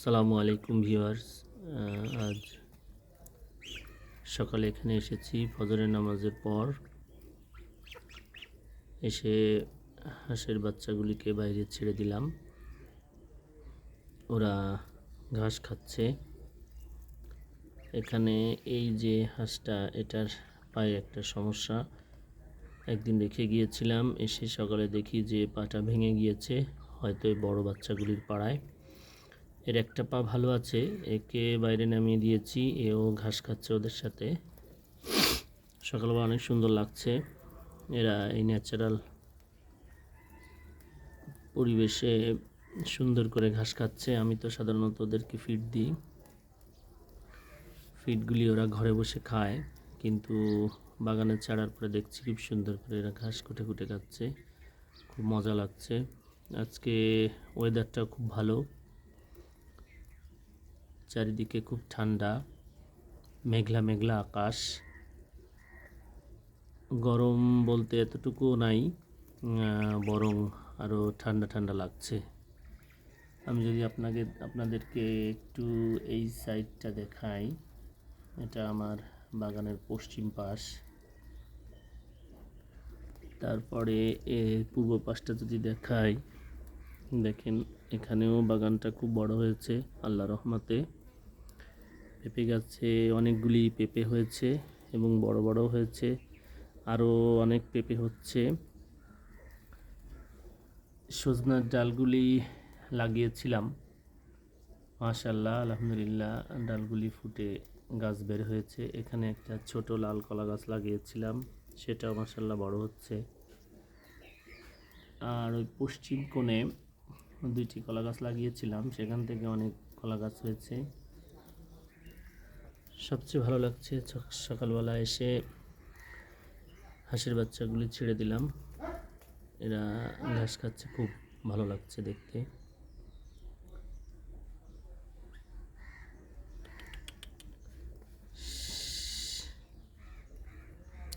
আসসালামু আলাইকুম ভিউয়ার্স। আজ সকালে এখানে এসেছি ফজরের নামাজের পর। এসে হাঁসের বাচ্চাগুলিকে বাইরে ছেড়ে দিলাম। ওরা ঘাস খাচ্ছে। এখানে এই যে হাঁসটা, এটার পায়ে একটা সমস্যা। একদিন রেখে গিয়েছিলাম, এসে সকালে দেখি যে পাটা ভেঙে গিয়েছে, হয়তো এই বড় বাচ্চাগুলির পাড়ায়। এর একটা পা ভালো আছে, একে বাইরে নামিয়ে দিয়েছি, এও ঘাস খাচ্ছে ওদের সাথে। সকালবেলা অনেক সুন্দর লাগছে। এরা এই ন্যাচারাল পরিবেশে সুন্দর করে ঘাস খাচ্ছে। আমি তো সাধারণত ওদেরকে ফিড দিই, ফিডগুলি ওরা ঘরে বসে খায়, কিন্তু বাগানে ছাড়ার পরে দেখছি খুব সুন্দর করে এরা ঘাস কুটে কুটে খাচ্ছে। খুব মজা লাগছে। আজকে ওয়েদারটা খুব ভালো, চারিদিকে খুব ঠান্ডা, মেঘলা মেঘলা আকাশ। গরম বলতে এতটুকুও নাই, বরং আরও ঠান্ডা ঠান্ডা লাগছে। আমি যদি আপনাদেরকে একটু এই সাইডটা দেখাই, এটা আমার বাগানের পশ্চিম পাশ। তারপরে পূর্ব পাশটা যদি দেখাই, দেখেন এখানেও বাগানটা খুব বড় হয়েছে আল্লাহর রহমতে। পেঁপে গাছে অনেকগুলি পেঁপে হয়েছে এবং বড় বড় হয়েছে, আরও অনেক পেঁপে হচ্ছে। সজনার ডালগুলি লাগিয়েছিলাম, মাশাআল্লাহ আলহামদুলিল্লাহ, ডালগুলি ফুটে গাছ বের হয়েছে। এখানে একটা ছোট লাল কলা গাছ লাগিয়েছিলাম, সেটাও মাশাআল্লাহ বড় হচ্ছে। আর ওই পশ্চিম কোণে দুইটি কলা গাছ লাগিয়েছিলাম, সেখান থেকে অনেক কলা গাছ হয়েছে। সবচেয়ে ভালো লাগছে সকালবেলা এসে হাঁসের বাচ্চাগুলি ছেড়ে দিলাম, এরা ঘাস খাচ্ছে, খুব ভালো লাগছে দেখতে।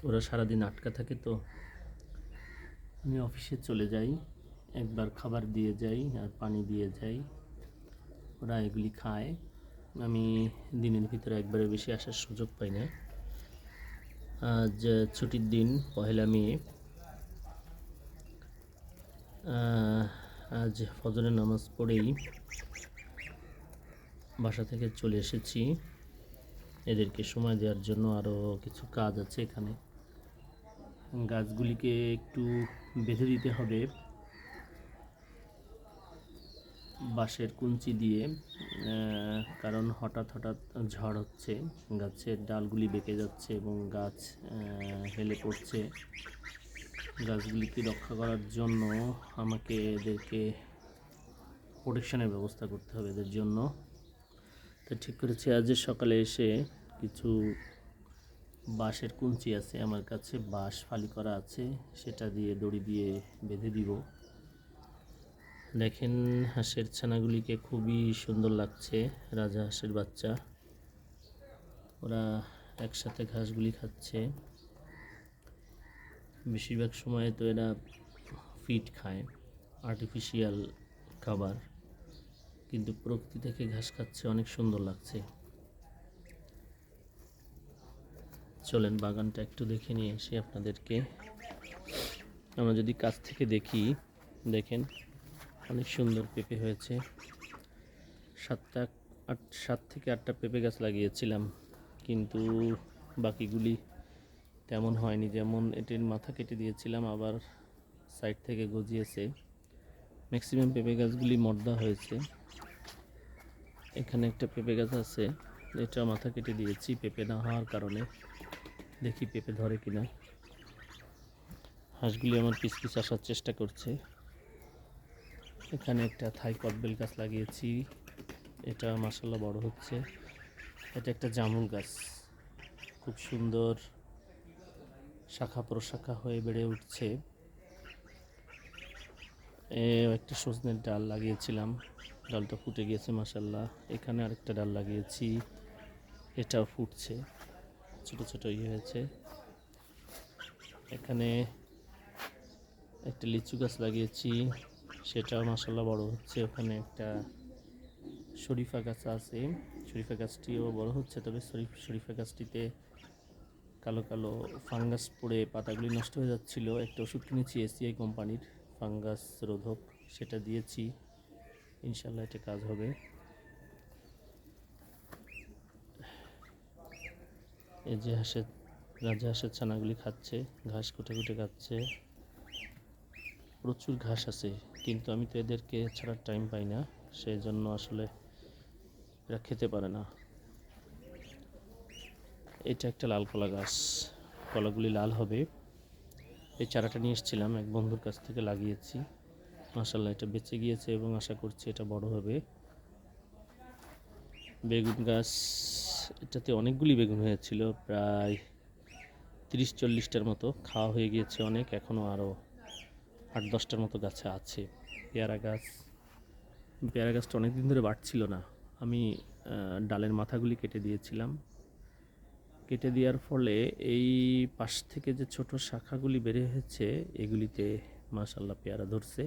ওরা সারাদিন আটকা থাকে, তো আমি অফিসে চলে যাই, একবার খাবার দিয়ে যাই আর পানি দিয়ে যাই, ওরা এগুলি খায়। আমি দিনের ভিতরে একবারের বেশি আসার সুযোগ পাই না। আজ ছুটির দিন, পহেলা মে। আজ ফজরের নামাজ পড়েই বাসা থেকে চলে এসেছি এদেরকে সময় দেওয়ার জন্য। আরও কিছু কাজ আছে এখানে, গাছগুলিকে একটু বেঁধে দিতে হবে বাঁশের কুঞ্চি দিয়ে, কারণ হঠাৎ হঠাৎ ঝড় হচ্ছে, গাছের ডালগুলি বেঁকে যাচ্ছে এবং গাছ হেলে পড়ছে। গাছগুলিকে রক্ষা করার জন্য আমাকে এদেরকে প্রোটেকশনের ব্যবস্থা করতে হবে এদের জন্য। তো ঠিক করেছি আজ সকালে এসে কিছু বাঁশের কুঞ্চি আছে আমার কাছে, বাঁশ ফালি করা আছে, সেটা দিয়ে দড়ি দিয়ে বেঁধে দিব। দেখেন হাঁসের ছানাগুলিকে খুবই সুন্দর লাগছে, রাজা হাঁসের বাচ্চা। ওরা একসাথে ঘাসগুলি খাচ্ছে। বেশিরভাগ সময় তো এরা ফিড খায়, আর্টিফিশিয়াল খাবার, কিন্তু প্রকৃতি থেকে ঘাস খাচ্ছে, অনেক সুন্দর লাগছে। চলেন বাগানটা একটু দেখে নিয়ে এসে আপনাদেরকে। আমরা যদি কাছ থেকে দেখি, দেখেন অনেক সুন্দর পেঁপে হয়েছে। 7 থেকে 8টা পেঁপে গাছ লাগিয়েছিলাম, কিন্তু বাকিগুলি তেমন হয়নি। যেমন এটির মাথা কেটে দিয়েছিলাম, আবার সাইড থেকে গজিয়েছে। ম্যাক্সিমাম পেঁপে গাছগুলি মর্দা হয়েছে। এখানে একটা পেঁপে গাছ আছে, এটা মাথা কেটে দিয়েছি পেঁপে না হওয়ার কারণে। দেখি পেঁপে ধরে কিনা। হাঁসগুলি আমার পিছ পিছ আসার চেষ্টা করছে। এখানে একটা থাই কদবেল গাছ লাগিয়েছি, এটা মাশাআল্লাহ বড় হচ্ছে। এটা একটা জামুল গাছ, খুব সুন্দর শাখা প্রশাখা হয়ে বেড়ে উঠছে। একটা সজনের ডাল লাগিয়েছিলাম, ডালটা ফুটে গিয়েছে মাশাআল্লাহ। এখানে আরেকটা ডাল লাগিয়েছি, এটাও ফুটছে, ছোট ছোট হয়েছে। এখানে একটা লিচু গাছ লাগিয়েছি, সেটাও মাশাআল্লাহ বড় হচ্ছে। ওখানে একটা শরীফা গাছ আছে, শরীফা গাছটিও বড় হচ্ছে, তবে শরীফা গাছটিতে কালো কালো ফাঙ্গাস পড়ে পাতাগুলি নষ্ট হয়ে যাচ্ছিল। একটা ওষুধ কিনেছি এসিআই কোম্পানির ফাঙ্গাস রোধক, সেটা দিয়েছি, ইনশাল্লাহ এটা কাজ হবে। এই যে রাজহাঁসের ছানাগুলি খাচ্ছে, ঘাস কুটে কুটে খাচ্ছে। প্রচুর ঘাস আছে, কিন্তু আমি তো এদেরকে ছাড়ার টাইম পাই না, সেই জন্য আসলে এরা খেতে পারে না। এটা একটা লাল কলা গাছ, কলাগুলি লাল হবে। এই চারাটা নিয়ে এসেছিলাম, এক বন্ধুর কাছ থেকে লাগিয়েছি, মাশাআল্লাহ এটা বেঁচে গিয়েছে এবং আশা করছি এটা বড় হবে। বেগুন গাছ, এটাতে অনেকগুলি বেগুন হয়েছিল, প্রায় 30-40টার মতো, খাওয়া হয়ে গিয়েছে অনেক, এখনও আরও 8-10টার মতো গাছে আছে। পেয়ারা গাছটা অনেক দিন ধরে বাড়ছিল না, আমি ডালের মাথাগুলি কেটে দিয়েছিলাম। কেটে দেওয়ার ফলে এই পাশ থেকে যে ছোট শাখাগুলি বের হয়েছে, এগুলিতে মাশাআল্লাহ পেয়ারা ধরছে।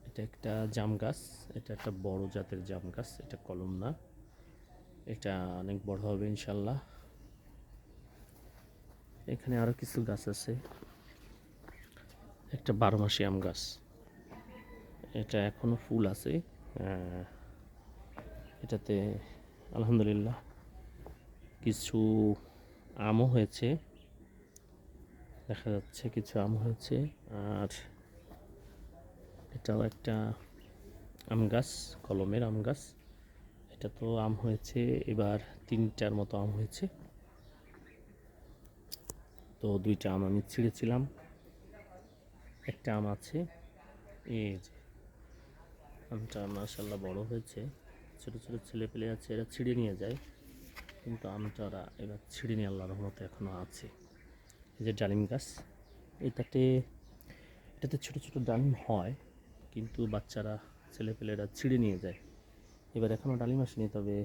এটা একটা জাম গাছ, এটা একটা বড় জাতের জাম গাছ, এটা কলম না, এটা অনেক বড় হবে ইনশাল্লাহ। এখানে আরও কিছু গাছ আছে, একটা 12 মাসি আম গাছ, এটা এখনো ফুল আছে, এটাতে আলহামদুলিল্লাহ কিছু আমও হয়েছে, দেখা যাচ্ছে কিছু আম হয়েছে। আর এটাও একটা আম গাছ, কলমের আম গাছ, এটা তো আম হয়েছে এবার 3টার মতো আম হয়েছে। তো 2টা আম আমি ছিঁড়েছিলাম, একটা আম আছে, এই যে আমটা মাশাআল্লাহ বড় হয়েছে। ছোটো ছোটো ছেলে পেলে আছে, এরা ছিঁড়ে নিয়ে যায়, কিন্তু আমটা ওরা এবার ছিঁড়ে নিয়ে আল্লাহর রহমতে এখনও আছে। এই যে ডালিম গাছ, এটাতে ছোটো ছোটো ডালিম হয়, কিন্তু বাচ্চারা ছেলেপেলেরা ছিঁড়ে নিয়ে যায়। এবার এখনও ডালিম আসেনি, তবে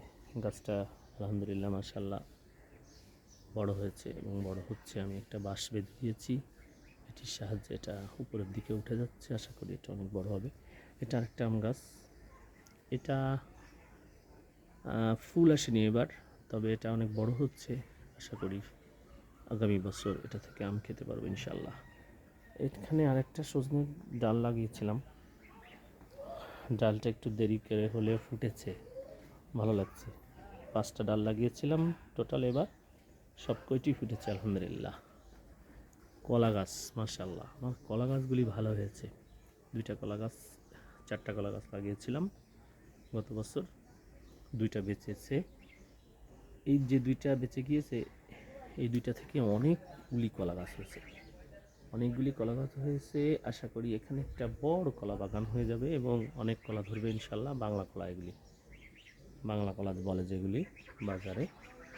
গাছটা আলহামদুলিল্লাহ মাশাআল্লাহ বড় হয়েছে এবং বড় হচ্ছে। আমি একটা বাঁশ বেঁধে দিয়েছি, এটির সাহায্যে এটা উপরের দিকে উঠে যাচ্ছে, আশা করি এটা অনেক বড় হবে। এটা আরেকটা আম গাছ, এটা ফুল আসেনি এবার, তবে এটা অনেক বড় হচ্ছে, আশা করি আগামী বছর এটা থেকে আম খেতে পারবো ইনশাল্লাহ। এখানে আরেকটা সজনের ডাল লাগিয়েছিলাম, ডালটা একটু দেরি করে হলেও ফুটেছে, ভালো লাগছে। 5টা ডাল লাগিয়েছিলাম টোটাল, এবার সব কয়টি ফুটেছে আলহামদুলিল্লাহ। কলা গাছ, মাশাআল্লাহ আমার কলা গাছগুলি ভালো হয়েছে। 2টা কলা গাছ, 4টা কলা গাছ লাগিয়েছিলাম গত বছর, 2টা বেঁচেছে। এই যে 2টা বেঁচে গিয়েছে, এই 2টা থেকে অনেকগুলি কলা গাছ হয়েছে, আশা করি এখানে একটা বড় কলা বাগান হয়ে যাবে এবং অনেক কলা ধরবে ইনশাল্লাহ। বাংলা কলা, এগুলি বাংলা কলা বলে, যেগুলি বাজারে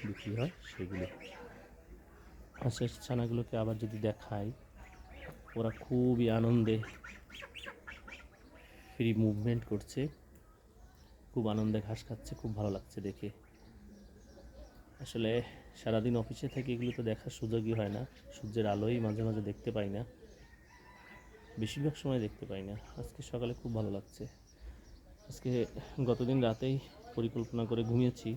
বিক্রি হয় সেগুলি। হাঁসের ছানাগুলোকে আবার যদি দেখাই, ওরা খুবই আনন্দে ফ্রি মুভমেন্ট করছে, খুব আনন্দে ঘাস খাচ্ছে, খুব ভালো লাগছে দেখে। আসলে সারাদিন অফিসে থেকে এগুলো তো দেখার সুযোগই হয় না, সূর্যের আলোই মাঝে মাঝে দেখতে পাই না, বেশিরভাগ সময় দেখতে পাই না। আজকে সকালে খুব ভালো লাগছে। আজকে গতদিন রাতেই পরিকল্পনা করে ঘুমিয়েছি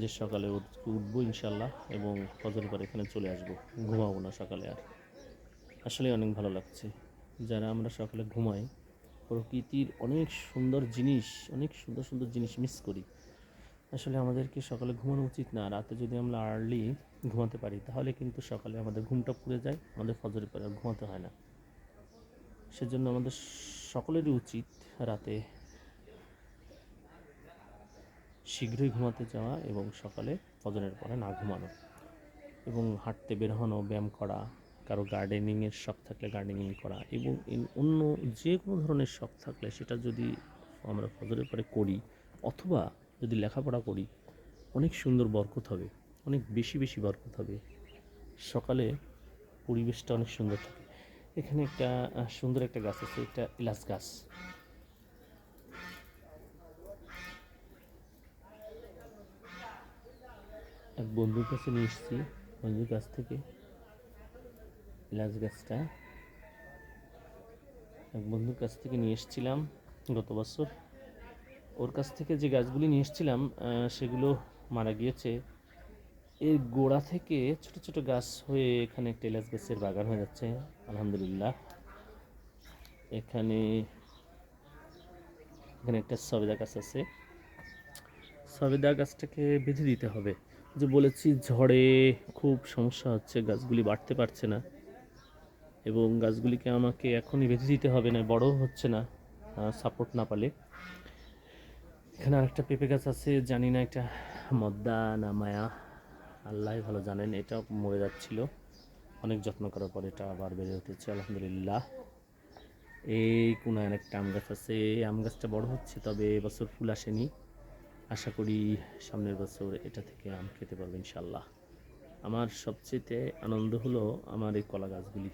যে সকালে উঠবো ইনশাল্লাহ এবং ফজর পর এখানে চলে আসবো, ঘুমাবো না সকালে আর। আসলে অনেক ভালো লাগছে, যারা আমরা সকালে ঘুমাই, প্রকৃতির অনেক সুন্দর জিনিস মিস করি। আসলে আমাদেরকে সকালে ঘুমানো উচিত না, রাতে যদি আমরা আর্লি ঘুমাতে পারি তাহলে কিন্তু সকালে আমাদের ঘুমটা পুড়ে যায়, আমাদের ফজরের পরে আর ঘুমাতে হয় না। সেজন্য আমাদের সকলেরই উচিত রাতে শীঘ্রই ঘুমাতে যাওয়া এবং সকালে ফজরের পরে না ঘুমানো, এবং হাঁটতে বের হনো, ব্যায়াম করা, কারো গার্ডেনিংয়ের শখ থাকলে গার্ডেনিং করা, এবং অন্য যে কোনো ধরনের শখ থাকলে সেটা যদি আমরা ফজরের পরে করি, অথবা যদি লেখাপড়া করি, অনেক সুন্দর বরকত হবে, অনেক বেশি বেশি বরকত হবে। সকালে পরিবেশটা অনেক সুন্দর থাকে। এখানে একটা সুন্দর একটা গাছ আছে, এটা এলাচ গাছ। এক বন্ধুর কাছে নিয়ে এসেছি, বন্ধুর কাছ থেকে এলাচ গাছটা এক বন্ধুর কাছ থেকে নিয়ে এসেছিলাম গত বছর। ওর কাছ থেকে যে গাছগুলি নিয়ে এসেছিলাম সেগুলো মারা গিয়েছে। এর গোড়া থেকে ছোট ছোট গাছ হয়ে এখানে একটা এলাচ গাছের বাগান হয়ে যাচ্ছে আলহামদুলিল্লাহ। এখানে এখানে একটা সবেদা গাছ আছে, সবেদা গাছটাকে বেঁধে দিতে হবে। যে বলেছি ঝড়ে খুব সমস্যা হচ্ছে, গাছগুলি বাড়তে পারছে না এবং গাছগুলিকে আমাকে এখনই বেঁধে দিতে হবে, না বড় হচ্ছে না সাপোর্ট না পালে। এখানে আরেকটা পেঁপে গাছ আছে, জানি না এটা মদ্দা না মায়া, আল্লাহ ভালো জানেন। এটা মরে যাচ্ছিল, অনেক যত্ন করার পর এটা আবার বেড়ে উঠেছে আলহামদুলিল্লাহ। এই কোনায় একটা আম গাছ আছে, এই আম গাছটা বড় হচ্ছে, তবে এবছর ফুল আসেনি। আশা করি সামনের বছর এটা থেকে আম খেতে পারবো ইনশাল্লাহ। আমার সবচেয়ে আনন্দ হলো আমার এই কলা গাছগুলি।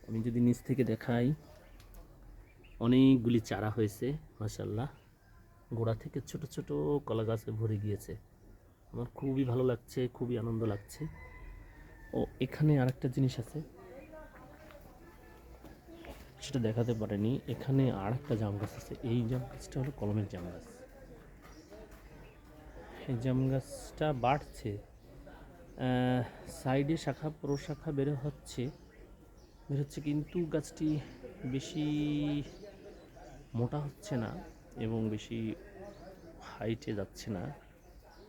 আমি যদি নিচ থেকে দেখাই, অনেকগুলি চারা হয়েছে মাশাল্লাহ, গোড়া থেকে ছোট ছোট কলা গাছে ভরে গিয়েছে। আমার খুবই ভালো লাগছে, খুবই আনন্দ লাগছে। ও এখানে আরেকটা জিনিস আছে, সেটা দেখাতে পারেনি। এখানে আরেকটা জাম গাছ আছে, এই জাম গাছটা হলো কলমের জাম গাছ। এই জাম গাছটা বাড়ছে, সাইডে শাখা প্রশাখা বের হচ্ছে, কিন্তু গাছটি বেশি মোটা হচ্ছে না এবং বেশি হাইটে যাচ্ছে না।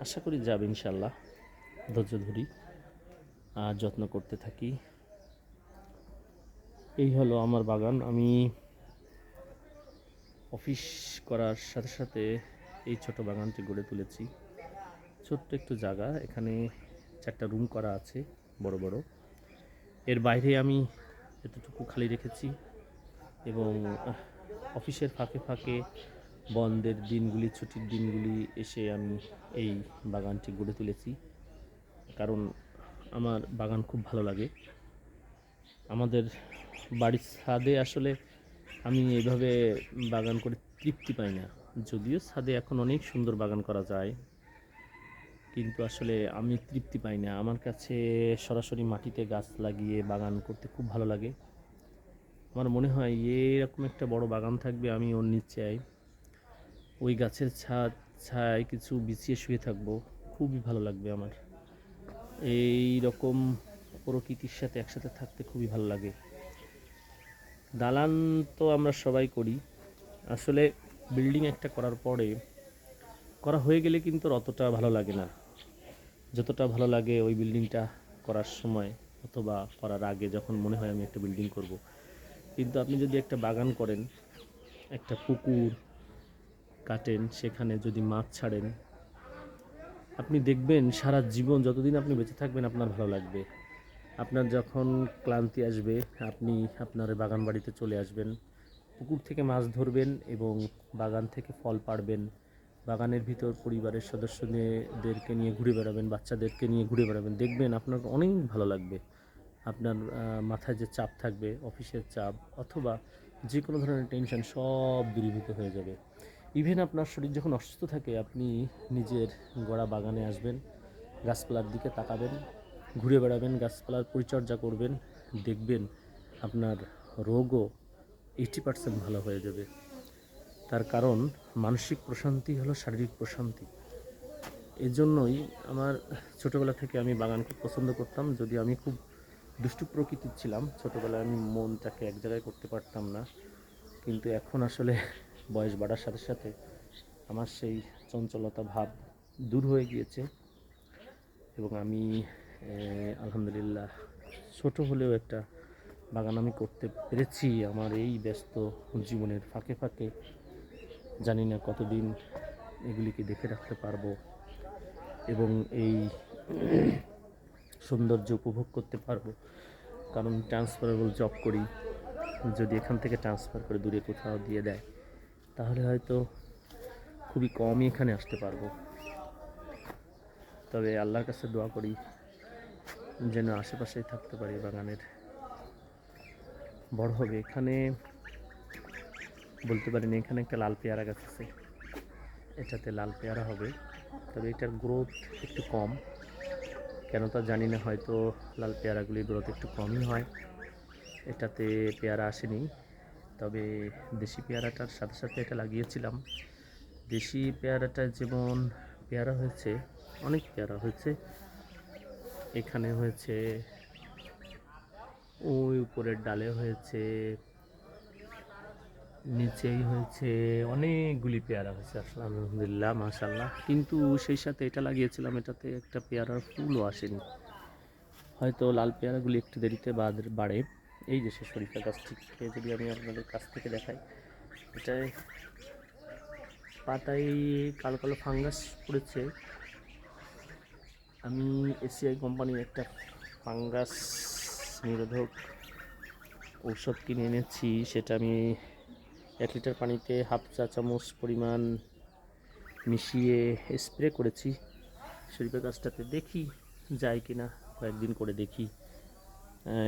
আশা করি যাবে ইনশাল্লাহ, ধৈর্য ধরি আর যত্ন করতে থাকি। এই হলো আমার বাগান। আমি অফিস করার সাথে সাথে এই ছোট বাগানটি গড়ে তুলেছি। ছোট্ট একটু জায়গা, এখানে 4টা রুম করা আছে বড় বড়। এর বাইরে আমি এতটুকু খালি রেখেছি এবং অফিসের ফাঁকে ফাঁকে বন্ধের দিনগুলি, ছুটির দিনগুলি এসে আমি এই বাগানটি গড়ে তুলেছি, কারণ আমার বাগান খুব ভালো লাগে। আমাদের বাড়ির ছাদে আসলে আমি এইভাবে বাগান করে তৃপ্তি পাই না, যদিও ছাদে এখন অনেক সুন্দর বাগান করা যায়, কিন্তু আসলে আমি তৃপ্তি পাই না। আমার কাছে সরাসরি মাটিতে গাছ লাগিয়ে বাগান করতে খুব ভালো লাগে। আমার মনে হয় এরকম একটা বড় বাগান থাকবে, আমি ওর নিচে ওই গাছের ছায় কিছু বিছিয়ে শুয়ে থাকবো, খুবই ভালো লাগবে আমার। এই রকম প্রকৃতির সাথে একসাথে থাকতে খুবই ভালো লাগে। দালান তো আমরা সবাই করি, আসলে বিল্ডিং একটা করার পরে করা হয়ে গেলে কিন্তু অতটা ভালো লাগে না, যতটা ভালো লাগে ওই বিল্ডিংটা করার সময় অথবা করার আগে, যখন মনে হয় আমি একটা বিল্ডিং করব। কিন্তু আপনি যদি একটা বাগান করেন, একটা পুকুর কাটেন, সেখানে যদি মাছ ছাড়েন, আপনি দেখবেন সারা জীবন যতদিন আপনি বেঁচে থাকবেন আপনার ভালো লাগবে। আপনার যখন ক্লান্তি আসবে, আপনি আপনার বাগান বাড়িতে চলে আসবেন, পুকুর থেকে মাছ ধরবেন এবং বাগান থেকে ফল পাড়বেন, বাগানের ভিতর পরিবারের সদস্যদেরকে নিয়ে ঘুরে বেড়াবেন, বাচ্চাদেরকে নিয়ে ঘুরে বেড়াবেন, দেখবেন আপনার অনেক ভালো লাগবে। আপনার মাথায় যে চাপ থাকবে, অফিসের চাপ অথবা যে কোনো ধরনের টেনশন, সব দূরীভূত হয়ে যাবে। ইভেন আপনার শরীর যখন অসুস্থ থাকে, আপনি নিজের গড়া বাগানে আসবেন, গাছপালার দিকে তাকাবেন, ঘুরে বেড়াবেন, গাছপালার পরিচর্যা করবেন, দেখবেন আপনার রোগও 80% ভালো হয়ে যাবে। তার কারণ মানসিক প্রশান্তি হলো শারীরিক প্রশান্তি। এজন্যই আমার ছোটোবেলা থেকে আমি বাগান খুব পছন্দ করতাম। যদি আমি খুব দুষ্টু প্রকৃতির ছিলাম ছোটোবেলায়, আমি মনটাকে এক জায়গায় করতে পারতাম না, কিন্তু এখন আসলে বয়স বাড়ার সাথে সাথে আমার সেই চঞ্চলতা ভাব দূর হয়ে গিয়েছে এবং আমি আলহামদুলিল্লাহ ছোট হলেও একটা বাগান আমি করতে পেরেছি আমার এই ব্যস্ত জীবনের ফাঁকে ফাঁকে। জানি না কতদিন এগুলিকে দেখে রাখতে পারবো এবং এই সৌন্দর্য উপভোগ করতে পারবো, কারণ ট্রান্সফারেবল জব করি। যদি এখান থেকে ট্রান্সফার করে দূরে কোথাও দিয়ে দেয়, তাহলে হয়তো খুবই কমই এখানে আসতে পারবো। তবে আল্লাহর কাছে দোয়া করি যেন আশেপাশেই থাকতে পারি, বাগানের বড় হবে। এখানে বলতে পারিনি, এখানে একটা লাল পেয়ারা গাছ আছে, এটাতে লাল পেয়ারা হবে, তবে এটার গ্রোথ একটু কম, কেন তা জানি না, হয়তো লাল পেয়ারাগুলির গ্রোথ একটু কমই হয়, এটাতে পেয়ারা আসেনি। তবে দেশি পেয়ারাটার সাথে সাথে এটা লাগিয়েছিলাম, দেশি পেয়ারাটা যেমন পেয়ারা হয়েছে, অনেক পেয়ারা হয়েছে। এখানে হয়েছে, ওই উপরের ডালে হয়েছে, নিচেই হয়েছে, অনেকগুলি পেয়ারা হয়েছে আসলে আলহামদুলিল্লাহ মাশাআল্লাহ। কিন্তু সেই সাথে এটা লাগিয়েছিলাম, এটাতে একটা পেয়ারার ফুলও আসেনি। হয়তো লাল পেয়ারাগুলি একটু দেরিতে বাড়ে। এই যে সে শরীফা গাছটিকে যদি আমি আপনাদের কাছ থেকে দেখাই, এটায় পাতায় কালো কালো ফাঙ্গাস পড়েছে। আমি এসিআই কোম্পানির একটা ফাঙ্গাস নিরোধক ঔষধ কিনে এনেছি। সেটা আমি 1 লিটার পানিতে হাফ চা চামচ পরিমাণ মিশিয়ে স্প্রে করেছি শরীফা গাছটাতে। দেখি যায় কি না, কয়েকদিন করে দেখি।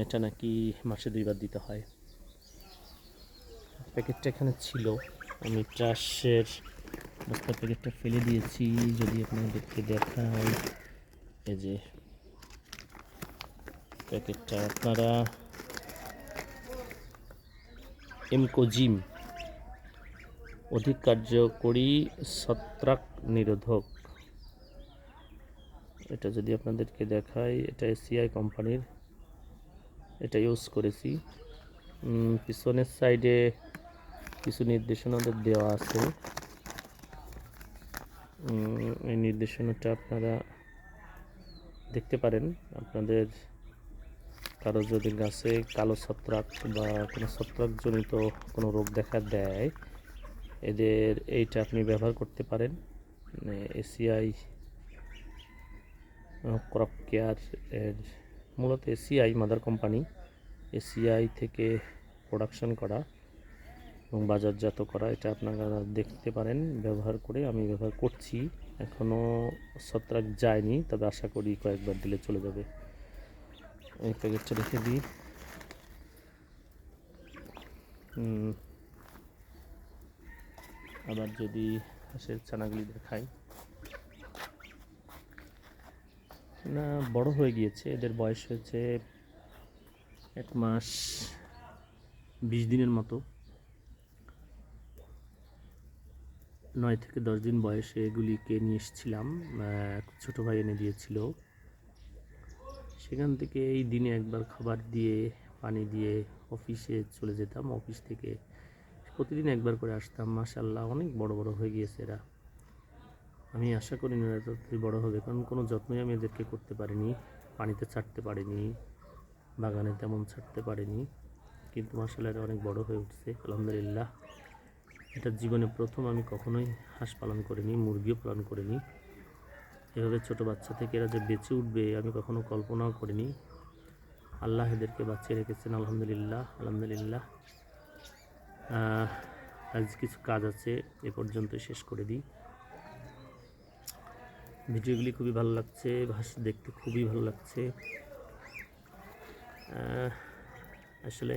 এটা নাকি মাসে 2 বার দিতে হয়। প্যাকেটটা এখানে ছিল, আমি ট্রাশের বস্তার প্যাকেটটা ফেলে দিয়েছি। যদি আপনাদেরকে দেখাই, এই যে প্যাকেটটা, আপনারা এমকোজিম অধিক কার্যকরী ছত্রাক নিরোধক, এটা যদি আপনাদেরকে দেখাই, এটা এসিআই কোম্পানির, এটা ইউজ করেছি। পিছনের সাইডে কিছু নির্দেশনা দেওয়া আছে। এই নির্দেশনাটা আপনারা দেখতে পারেন। আপনাদের কারো যদি গাছে কালো ছত্রাক বা কোনো ছত্রাকজনিত কোনো রোগ দেখা দেয়, এইটা আপনি ব্যবহার করতে পারেন। এসিআই ক্রপ কেয়ার এর, মূলত এসিআই মাদার কোম্পানি, এসিআই থেকে প্রোডাকশন করা এবং বাজারজাত করা। এটা আপনারা দেখতে পারেন ব্যবহার করে। আমি ব্যবহার করছি, এখনও ছত্রাক যায়নি, তবে আশা করি কয়েকবার দিলে চলে যাবে। এই প্যাকেটটা রেখে দিই। আবার যদি হাঁসের ছানাগুলি দেখাই, না বড় হয়ে গিয়েছে, এদের বয়স হয়েছে 1 মাস 20 দিনের মতো। 9 থেকে 10 দিন বয়সে এগুলিকে নিয়ে এসেছিলাম, ছোটো ভাই এনে দিয়েছিল। সেখান থেকে এই দিনে একবার খাবার দিয়ে পানি দিয়ে অফিসে চলে যেতাম। অফিস থেকে প্রতিদিন একবার করে আসতাম। মাশাআল্লাহ অনেক বড় বড় হয়ে গিয়েছে এরা। আমি আশা করি না এত বড় হবে, কারণ কোনো যত্নই আমি এদেরকে করতে পারিনি, পানিতে ছাড়তে পারিনি, বাগানে তেমন ছাড়তে পারিনি। কিন্তু মাশাআল্লাহ এরা অনেক বড় হয়ে উঠছে আলহামদুলিল্লাহ। এটা জীবনে প্রথম, আমি কখনোই হাঁস পালন করিনি, মুরগিও পালন করিনি। এভাবে ছোটো বাচ্চা থেকে এরা যে বেঁচে উঠবে আমি কখনো কল্পনাও করিনি। আল্লাহ এদেরকে বাঁচিয়ে রেখেছেন আলহামদুলিল্লাহ আলহামদুলিল্লাহ। আজ কিছু কাজ আছে, এ পর্যন্ত শেষ করে দিই। ভিডিওগুলি খুবই ভালো লাগছে, ভাষা দেখতে খুবই ভালো লাগছে। আসলে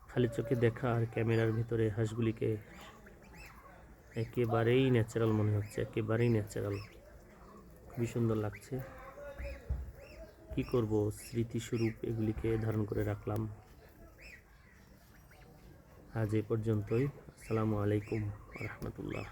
খালি চোখে দেখা আর ক্যামেরার ভিতরে হাঁসগুলিকে একেবারেই ন্যাচারাল মনে হচ্ছে, একেবারেই ন্যাচারাল, খুবই সুন্দর লাগছে। কি করব, স্মৃতিস্বরূপ এগুলিকে ধারণ করে রাখলাম। আজ এ পর্যন্তই। আসসালামু আলাইকুম ওয়া রাহমাতুল্লাহ।